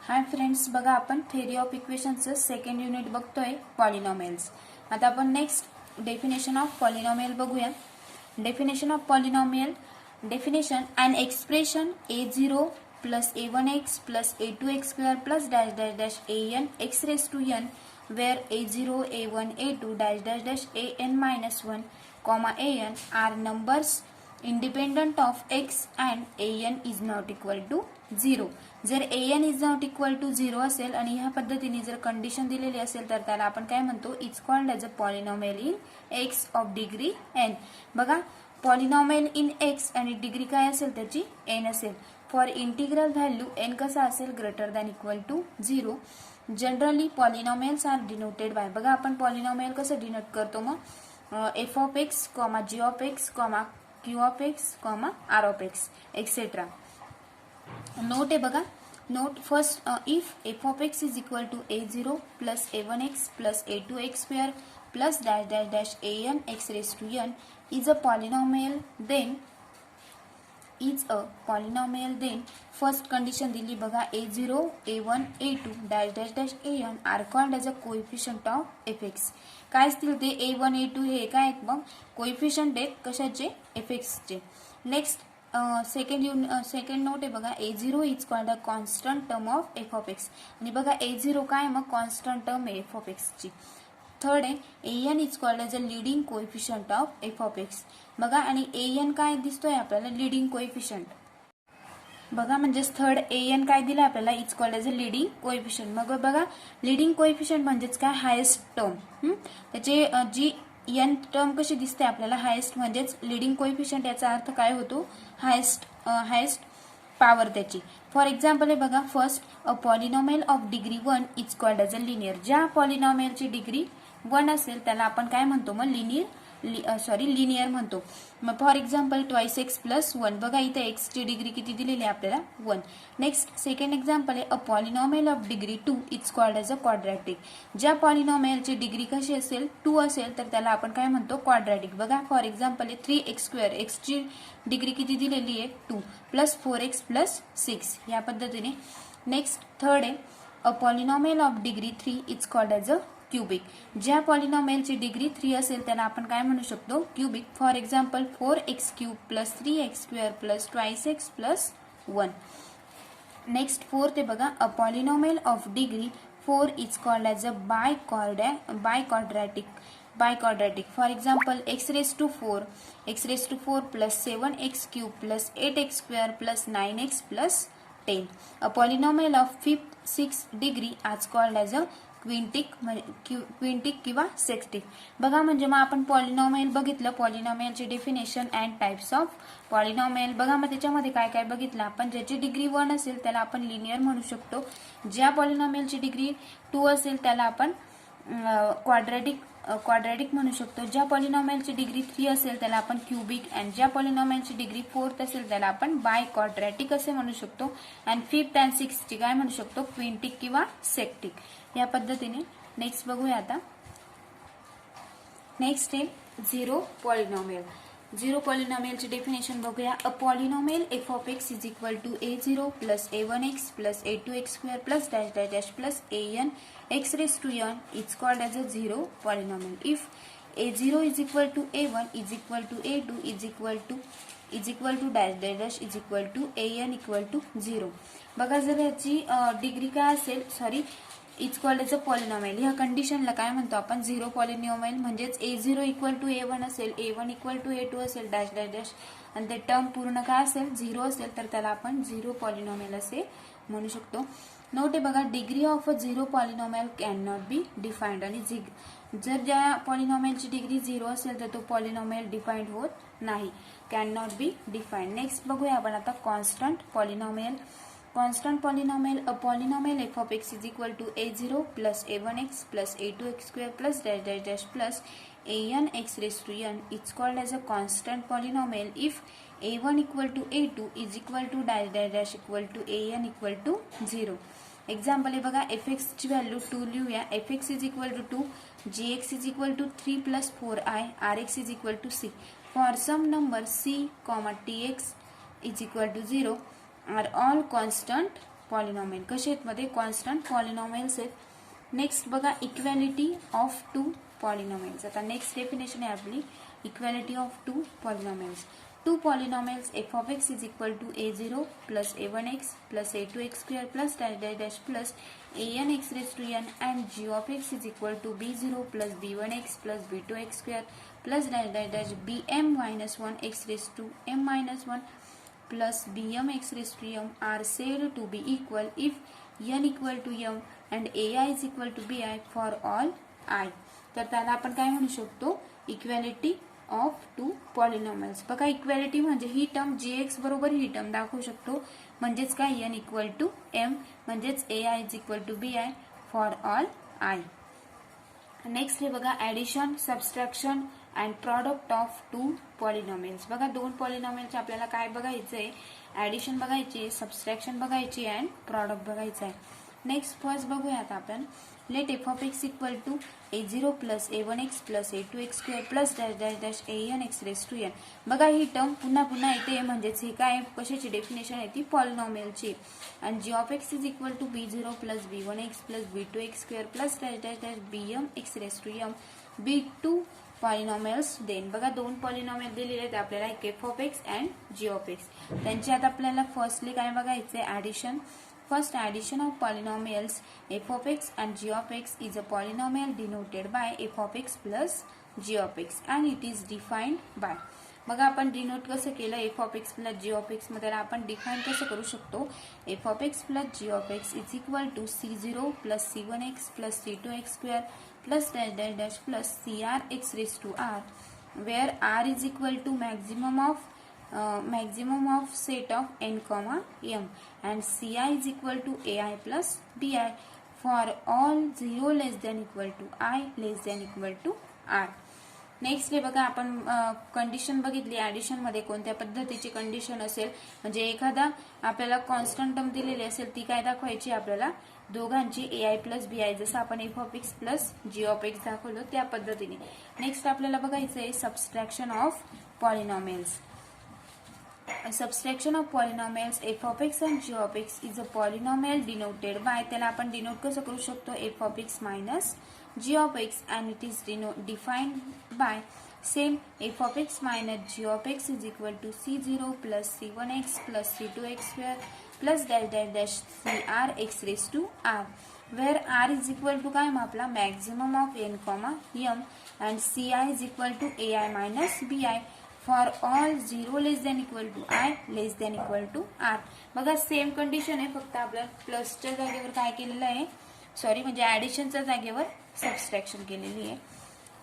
हाय friends, बघा आपण theory of इक्वेशनचं सेकंड युनिट बघतोय पॉलिनॉमियल्स. आता आपण नेक्स्ट डेफिनेशन ऑफ पॉलिनॉमियल बघूया. Definition of polynomial definition an expression a0 plus a1x plus a2x square plus dash dash dash an x raised to n where a0 a1 a2 dash dash dash an minus 1 comma an are numbers independent of x and an is not equal to 0. जर an is not equal to 0 असेल आणि ह्या पद्धतीने जर condition दिलेली असेल तर त्याला आपण काय म्हणतो, it's called as a polynomial in x of degree n. बघा, पॉलिनॉमियल इन एक्स आणि डिग्री काय असेल त्याची n असेल. फॉर इंटिग्रल व्हॅल्यू n कसा असेल, greater than equal to 0. Generally polynomials are denoted by, बघा आपण पॉलिनॉमियल कसं डिनोट करतो मग, F of X comma G of X comma Q of X comma R of X etcetera. Note आहे बघा, note first, if F of x is equal to a0 plus a1x plus a2x square plus dash dash dash an x raise to n is a polynomial then first condition दिली बघा, a0 a1 a2 dash dash dash an are called as a coefficient of fx. काय असतील ते a1 a2 हे काय आहेत मग, coefficient आहेत कशाचे, fx चे. नेक्स्ट सेकंड नोट आहे बघा, a0 is called a constant term of F of x. आणि बघा a0 काय मग कॉन्स्टंट टर्म आहे एफ ऑफ एक्स ची. थर्ड आहे an is called as a leading coefficient of F of X. बघा, आणि an काय दिसतोय आपल्याला, लिडिंग कोएफिशियंट. बघा म्हणजेच थर्ड an काय दिलं आपल्याला, is called as a leading coefficient. मग बघा, लिडिंग कोएफिशियंट म्हणजेच काय, हायेस्ट टर्म. त्याचे जी n टर्म कशी दिसते आपल्याला, हायेस्ट म्हणजेच लिडिंग कोएफिशियंट, याचा अर्थ काय होतो, हायेस्ट पॉवर त्याची. फॉर एक्झाम्पल आहे बघा, first, a polynomial of degree 1 is called as a linear. ज्या पॉलिनॉमियलची डिग्री 1 असेल त्याला आपण काय म्हणतो मग, लिनियर म्हणतो. मग for example twice x plus 1, बघा इथे एक्स ची डिग्री किती दिलेली आहे आपल्याला, 1. नेक्स्ट सेकंड एक्झाम्पल आहे, अ polynomial of degree 2 is called as a quadratic. ज्या पॉलिनॉमियलची डिग्री कशी असेल, 2 असेल तर त्याला आपण काय म्हणतो, क्वाड्रॅटिक. बघा फॉर एक्झाम्पल आहे 3x स्क्वेअर, एक्स ची डिग्री किती दिलेली आहे, 2 प्लस 4x प्लस 6, या पद्धतीने. नेक्स्ट थर्ड आहे, अ polynomial of degree 3 is called as a cubic. ज्या पॉलिनॉमियलची डिग्री 3 असेल त्याला आपण काय म्हणू शकतो, cubic. For example 4x cube plus 3x square plus twice x plus 1. Next fourth आहे बघा, a polynomial of degree 4 is called as a biquadratic. For example x raise to 4 plus 7x cube plus 8x square plus 9x plus 10. A polynomial of 5th 6th degree is called as a quintic किंवा sextic. बघा म्हणजे मग आपण polynomial बघितलं, पॉलिनॉमियलचे definition and types of polynomial. बघा मग त्याच्यामध्ये काय काय बघितलं आपण, ज्याची डिग्री 1 असेल त्याला आपण लिनियर म्हणू शकतो. ज्या पॉलिनॉमियलची डिग्री 2 असेल त्याला आपण क्वाड्रॅटिक म्हणू शकतो. ज्या पॉलिनॉमियलची डिग्री 3 असेल त्याला आपण क्यूबिक, अँड ज्या पॉलिनॉमियलची डिग्री 4 असेल त्याला आपण बाय क्वाड्रॅटिक असे म्हणू शकतो. अँड 5th and 6th ची काय म्हणू शकतो, क्विंटिक किंवा सेक्टिक, या पद्धतीने. नेक्स्ट बघूया आता. नेक्स्ट आहे झिरो पॉलिनॉमियल. झिरो पॉलिनॉमियलची डेफिनेशन बघूया. A polynomial F of x is equal to a0 plus a1x plus a2x square plus dash dash dash plus an x raise to n is called as a zero polynomial. If a0 is equal to a1 is equal to a2 is equal to dash dash dash is equal to an equal to 0. बघा जर याची degree काय असेल, sorry, is called as a polynomial, ह्या कंडिशनला काय म्हणतो आपण, झिरो पॉलिनॉमियल. म्हणजेच a0 इक्वल टू a1 असेल, a1 इक्वल टू a2 असेल, डॅश डॅश डॅश, आणि ते टर्म पूर्ण काय असेल, 0 असेल तर त्याला आपण झिरो पॉलिनॉमियल असे म्हणू शकतो. नोट आहे बघा, degree of a zero polynomial can not be defined. आणि जर ज्या पॉलिनॉमियलची डिग्री 0 असेल तर तो पॉलिनॉमियल डिफाईन्ड होत नाही, can not be defined. Next बघूया आपण आता constant polynomial. Constant polynomial, a polynomial f of x is equal to a0 plus a1x plus a2x square plus dash dash dash plus an x raised to n. It's called as a constant polynomial if a1 equal to a2 is equal to dash dash dash equal to an equal to 0. Example आहे बघा, fx ची value 2 लिहूया. fx is equal to 2, gx is equal to 3 plus 4i, rx is equal to c. For some number c, tx is equal to 0 are all constant polynomial कसे आहेत मध्ये constant polynomials आहेत। Next बघा equality of two polynomials. आता next definition आहे आपली equality of two polynomials. Two polynomials f of x is equal to a0 plus a1x plus a2x square plus dash dash dash plus an x raised to n and g of x is equal to b0 plus b1x plus b2x square plus dash dash dash bm minus 1 x raised to m minus 1 plus bm x raised to m are said to be equal if n equal to m and ai is equal to bi for all I। तर त्याला आपण काय म्हणू शकतो equality of two polynomials. बघा equality म्हणजे ही term gx बरोबर ही term दाखवू शकतो म्हणजेच काय n इक्वल टू m म्हणजेच ai is equal to bi for all I। Next हे बघा addition subtraction and product of two polynomials. बघा दोन पॉलिनॉमियलचे आपल्याला काय बघायचंय ऍडिशन बघायची सबस्ट्रॅक्शन बघायची अँड प्रॉडक्ट बघायचं आहे। नेक्स्ट फर्स्ट बघूया आता आपण let f of x equal to a0 plus a1x plus a2x square plus dash dash dash an x raise to n। बघा ही टर्म पुन्हा पुन्हा येते म्हणजेच हे काय कशाची डेफिनेशन आहे ती पॉलिनॉमियलची। आणि g of x is equal to b0 plus b1x plus b2x square plus dash dash dash bm x raise to m b2 polynomials then. बघा दोन पॉलिनॉमियल दिलेले आहेत आपल्याला f of x and g of x। त्यांची आता आपल्याला firstly काय बघायचंय addition. First addition of polynomials f of x and g of x is a polynomial denoted by f of x plus g of x and it is defined by। बघा आपण denote कसं केलं f of x plus g of x मध्ये आपण define कसं करू शकतो f of x plus g of x is equal to c0 plus c1x plus c2x square plus dash dash dash plus crx raised to r where r is equal to maximum of set of n comma m and ci is equal to ai plus bi for all 0 less than equal to I less than equal to r। Next हे बघा आपण condition बघितली addition मध्ये कोणत्या पद्धतीची condition असेल म्हणजे एखादा आपल्याला कॉन्स्टंट टर्म दिलेली असेल ती काय दाखवायची आपल्याला दोघांची ai प्लस bi जसं आपण f of x plus g of x दाखवलं त्या पद्धतीने। नेक्स्ट आपल्याला बघायचं आहे subtraction of polynomials. Subtraction of polynomials f of x and g of x is a polynomial denoted by त्याला आपण डिनोट कसं करू शकतो f of x minus g of x and it is defined by same f of x minus g of x is equal to c0 plus c1x plus c2x square plus dash dash dash crx raised to r where r is equal to काय मग आपला maximum of n comma m and ci is equal to ai minus bi for all 0 less than equal to I less than equal to r। बघा same condition आहे फक्त आपल्या प्लसच्या जागेवर काय केलेलं आहे सॉरी म्हणजे ऍडिशनच्या जागेवर सबस्ट्रॅक्शन केलेली आहे।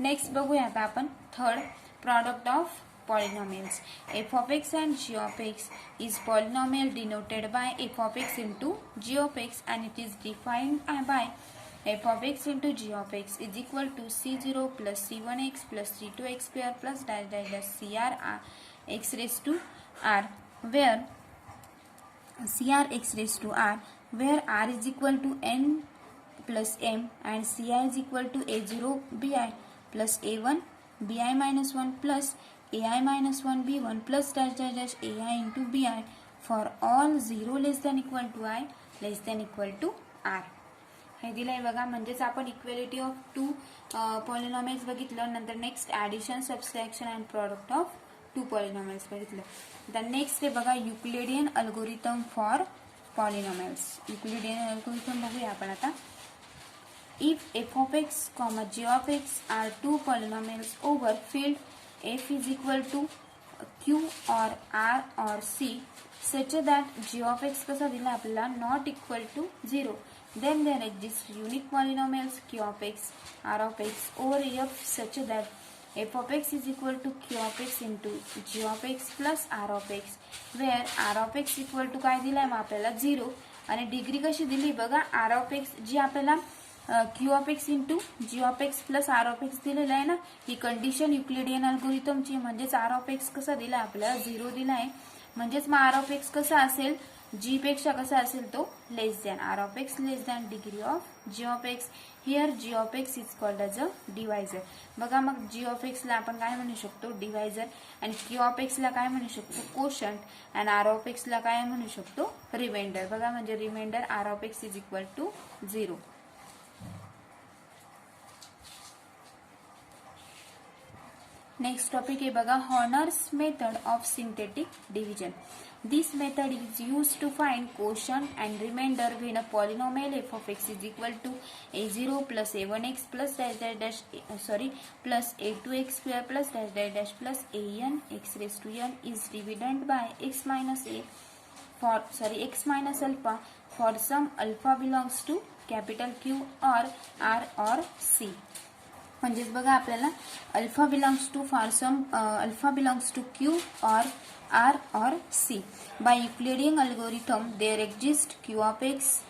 नेक्स्ट बघूया आता आपण third product of polynomials. f of x and g of x is polynomial denoted by f of x into g of x and it is defined by f of x into g of x is equal to c0 plus c1x plus c2x square plus dash dash dash crx raised to r where crx raised to r where r is equal to n plus m and ci is equal to a0 bi plus a1 bi minus 1 plus ai minus 1 b1 plus dash dash dash ai into bi for all 0 less than equal to I less than equal to r। हे दिलंय बघा म्हणजेच आपण equality of two polynomials बघितलं नंतर next addition subtraction and product of two polynomials बघितलं। तर next हे बघा Euclidean algorithm for polynomials. Euclidean algorithm बघूया आपण आता। If f of x, g of x are two polynomials over field f is equal to q or r or c such that g of x कसा दिला आपल्याला not equal to 0 then there exist unique polynomials q of x, r of x over f such that f of x is equal to q of x into g of x plus r of x where r of x equal to काय दिलाय मग आपल्याला 0 आणि degree कशी दिली बघा r of x जी आपल्याला q of x into g of x plus r of x दिलेला आहे ना ही कंडिशन युक्लिडियन अल्गोरिथमची म्हणजेच r of x कसा दिला आपल्याला 0 दिला आहे म्हणजेच मग r of x कसा असेल जी पेक्षा कसा असेल तो less than, r of x less than degree of g of x. Here g of x is called as a divisor. बघा मग जी ऑफ एक्सला आपण काय म्हणू शकतो, डिवायझर, आणि क्यू ऑफ एक्सला काय म्हणू शकतो, कोशंट, आणि आर ऑफ एक्सला काय म्हणू शकतो, रिमाइंडर. बघा म्हणजे remainder R of x is equal to 0. Next topic आहे बघा, Horner's method of synthetic division. This method is used to find quotient and remainder when a polynomial f of x is equal to a0 plus a1x plus plus a2x square plus plus an x raised to n is divided by x minus alpha for some alpha belongs to capital Q or R or C. म्हणजेच बघा आपल्याला alpha belongs to Q और R और C. By Euclidean algorithm there exist Q of X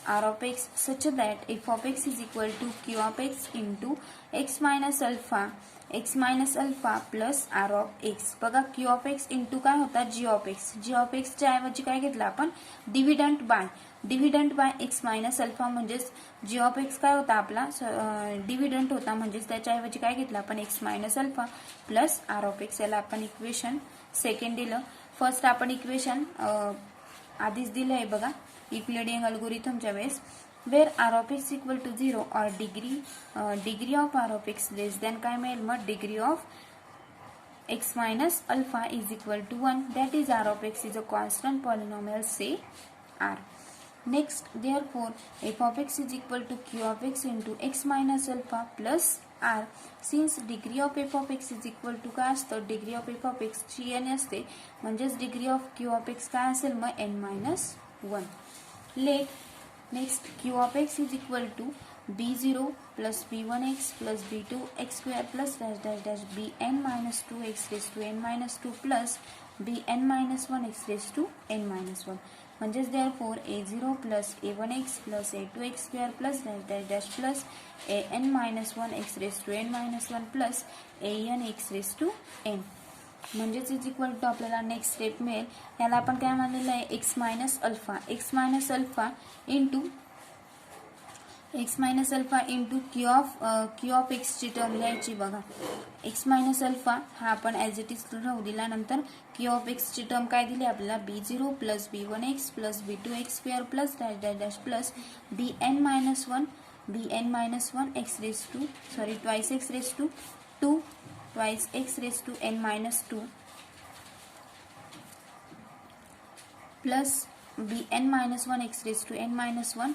R of X such that F of x is equal to Q of X into X minus alpha plus R of X. बघा Q of X into काय होता, G of एक्सच्या ऐवजी काय घेतलं आपण, dividend by X minus alpha. म्हणजेच G of x काय होता आपला, डिव्हिडंट होता, म्हणजेच त्याच्याऐवजी काय घेतलं आपण, x minus alpha plus R of x. याला आपण इक्वेशन सेकंड दिलं. फर्स्ट आपण इक्वेशन आधीच दिलं आहे बघा युक्लिडियन अल्गोरिथमच्या वेळेस, where r of x equal to 0 or degree of r of x less than काय मिळेल मग, degree of x minus alpha is equal to 1, that is r of x is a constant polynomial, say r. Next, therefore f of x is equal to q of x into x minus alpha plus r. Since degree of f of x is equal to काय असतं, degree of f of x ची n असते, म्हणजेच degree of q of x काय असेल मग n minus 1. Next q of x is equal to b0 plus b1x plus b2x square plus bn minus 2x raised to n minus 2 plus bn minus 1 x raised to n minus 1. म्हणजेच therefore a0 plus a1x plus a2x square plus plus an minus 1 x raised to n minus 1 plus an x raised to n. म्हणजेच is equal to आपल्याला next step मिळेल. याला आपण काय मानलेलं आहे, x minus alpha into Q of X ची term लिहायची. बघा एक्स मायनस अल्फा हा आपण ॲज इट इज राहू दिला. नंतर क्यू ऑफ एक्स ची टर्म काय दिली आपल्याला, b0 plus b1x plus b2x square plus plus bn minus 1 x raise to twice x raise to 2 twice x raised to n minus 2 plus bn minus 1 x raised to n minus 1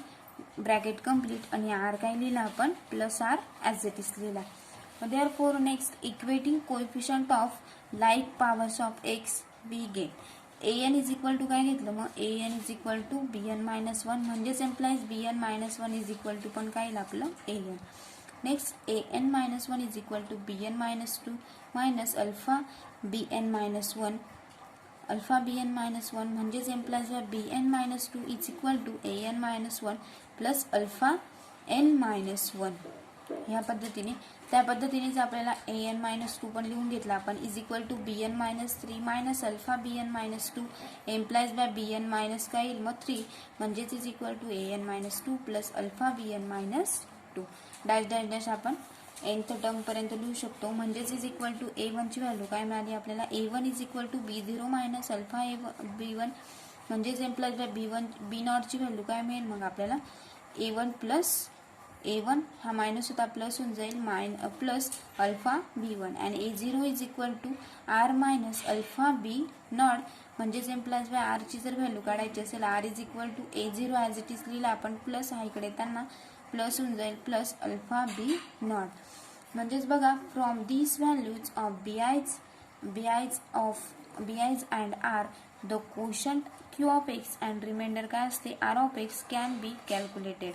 bracket complete. आणि r काय लिहिला आपण, plus r as it is लिहिला. therefore next equating coefficient of like powers of x we get an is equal to काय घेतलं मग, an is equal to bn minus 1, म्हणजेच employees bn minus 1 is equal to पण काय येईल आपलं an. Next an minus 1 is equal to bn minus 2 minus alpha bn minus 1 म्हणजेच employees bn minus 2 is equal to an minus 1 plus alpha n minus 1. ह्या पद्धतीने त्या पद्धतीनेच आपल्याला an minus 2 पण लिहून घेतला आपण, is equal to bn minus 3 minus alpha bn minus 2 implies by bn minus काय येईल मग 3, म्हणजेच is equal to an minus 2 plus alpha bn minus 2 dash आपण nth टर्म पर्यंत लिहू शकतो. म्हणजेच इज इक्वल टू a1 ची व्हॅल्यू काय मिळाली आपल्याला, a1 is equal to b0 minus alpha b1, म्हणजेच एम्प्लाइज बाय b0 ची व्हॅल्यू काय मिळेल मग आपल्याला, a1 प्लस a1 हा मायनस होता प्लस होऊन जाईल प्लस अल्फा b1 आणि a0 is equal to r minus alpha b0, म्हणजेच एम्प्लाइज बाय r ची जर व्हॅल्यू काढायची असेल r is equal to a0 as it is लिहिला आपण, प्लस हा इकडे त्यांना प्लस होऊन जाईल प्लस अल्फा b0. म्हणजेच बघा from these values of b i's and are the quotient q of x and remainder काय असते r of x can be calculated.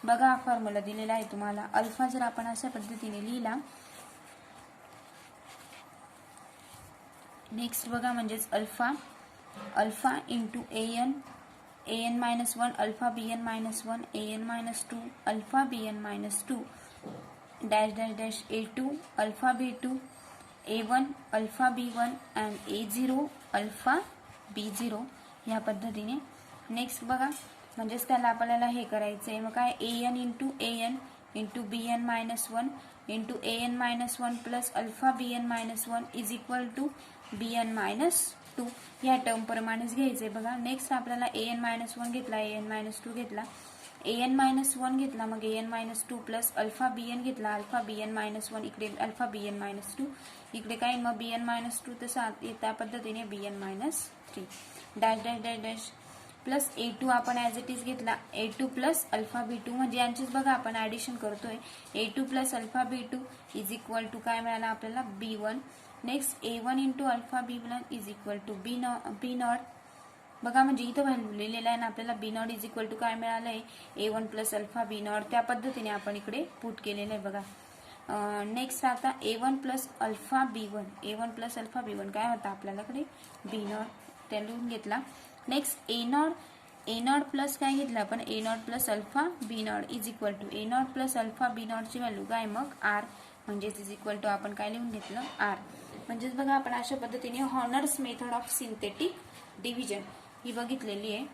बघा हा फॉर्म्युला दिलेला आहे तुम्हाला. अल्फा जर आपण अशा पद्धतीने लिहिला, नेक्स्ट बघा म्हणजेच alpha into an minus 1 alpha bn minus 1 an minus 2 alpha bn minus 2 dash a2 alpha b2 a1 alpha b1 and a0 alpha b0. ह्या पद्धतीने. नेक्स्ट बघा, म्हणजेच त्याला आपल्याला हे करायचं आहे. मग काय, an into an into bn minus 1 into an minus 1 plus alpha bn minus 1 is equal to bn minus 2. ह्या टर्म प्रमाणेच घ्यायचंय बघा. नेक्स्ट आपल्याला an मायनस 1 घेतला, an मायनस 2 घेतला, an मायनस 1 घेतला, मग an minus 2 plus alpha bn घेतला, अल्फा bn मायनस 1, इकडे अल्फा bn मायनस 2, इकडे काय मग bn मायनस 2 तसा त्या पद्धतीने bn minus 3 dash dash dash dash plus a2 आपण ॲज इट इज घेतला, a2 प्लस अल्फा b2, म्हणजे यांचीच बघा आपण ॲडिशन करतोय. a2 plus alpha b2 is equal to काय मिळाला आपल्याला b1. Next a1 into alpha b1 is equal to b naught. बघा म्हणजे इथं व्हॅल्यू लिहिलेलं आहे ना आपल्याला, B naught is equal to काय मिळालंय, a1 plus alpha b not. त्या पद्धतीने आपण इकडे पुट केलेलं आहे बघा. नेक्स्ट आता a1 plus alpha b1, a1 plus alpha b1 काय होता आपल्याकडे बी नॉट, त्या लिहून घेतला. नेक्स्ट ए नॉट प्लस काय घेतलं आपण, a naught plus alpha b naught is equal to a naught plus alpha b नॉटची व्हॅल्यू काय मग आर, म्हणजेच इज इक्वल टू आपण काय लिहून घेतलं आर. म्हणजेच बघा आपण अशा पद्धतीने Horner's method of synthetic division ही बघितलेली आहे.